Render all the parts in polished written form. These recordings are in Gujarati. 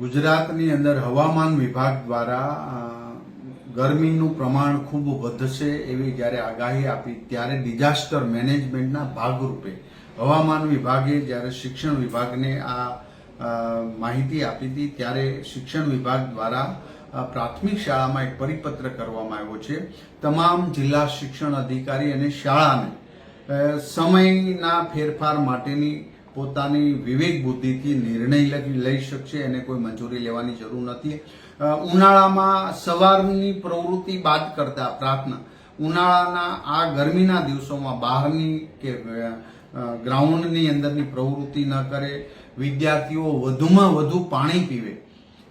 ગુજરાતની અંદર હવામાન વિભાગ દ્વારા ગરમીનું પ્રમાણ ખૂબ વધશે એવી જ્યારે આગાહી આપી ત્યારે ડિઝાસ્ટર મેનેજમેન્ટના ભાગરૂપે હવામાન વિભાગે જ્યારે શિક્ષણ વિભાગને આ માહિતી આપી હતી ત્યારે શિક્ષણ વિભાગ દ્વારા પ્રાથમિક શાળામાં એક પરિપત્ર કરવામાં આવ્યો છે. તમામ જિલ્લા શિક્ષણ અધિકારી અને શાળાને સમયના ફેરફાર માટેની પોતાની વિવેક બુદ્ધિથી નિર્ણય લઈ શકશે. એને કોઈ મંજૂરી લેવાની જરૂર નથી. ઉનાળામાં સવારની પ્રવૃત્તિ બાદ કરતા પ્રાર્થના ઉનાળાના આ ગરમીના દિવસોમાં બહારની કે ગ્રાઉન્ડની અંદરની પ્રવૃત્તિ ન કરે. વિદ્યાર્થીઓ વધુમાં વધુ પાણી પીવે,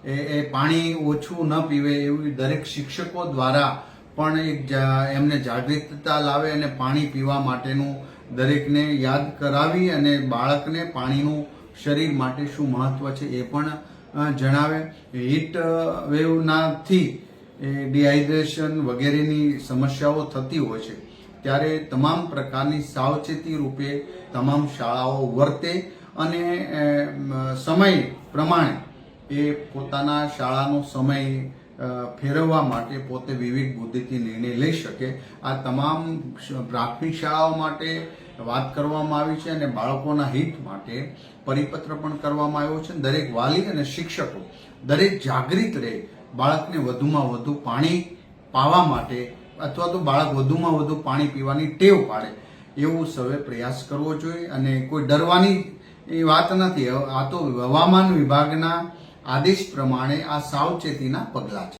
એ પાણી ઓછું ન પીવે એવી દરેક શિક્ષકો દ્વારા પણ એક એમને જાગૃતતા લાવે અને પાણી પીવા માટેનું દરેકને યાદ કરાવી અને બાળકને પાણીનું શરીર માટે શું મહત્વ છે એ પણ જણાવે. હીટ વેવનાથી ડિહાઇડ્રેશન વગેરેની સમસ્યાઓ થતી હોય છે ત્યારે તમામ પ્રકારની સાવચેતી રૂપે તમામ શાળાઓ વર્તે અને સમય પ્રમાણે એ પોતાના શાળાનો સમય ફેરવવા માટે પોતે વિવેક બુદ્ધિથી નિર્ણય લઈ શકે. આ તમામ પ્રાથમિક શાળાઓ માટે વાત કરવામાં આવી છે અને બાળકોના હિત માટે પરિપત્ર પણ કરવામાં આવ્યો છે. દરેક વાલી અને શિક્ષકો દરેક જાગૃત રહે, બાળકને વધુમાં વધુ પાણી પાવા માટે અથવા તો બાળક વધુમાં વધુ પાણી પીવાની ટેવ પાડે એવું સૌએ પ્રયાસ કરવો જોઈએ. અને કોઈ ડરવાની વાત નથી. આ તો હવામાન વિભાગના આદેશ પ્રમાણે આ સાવચેતીના પગલાં છે.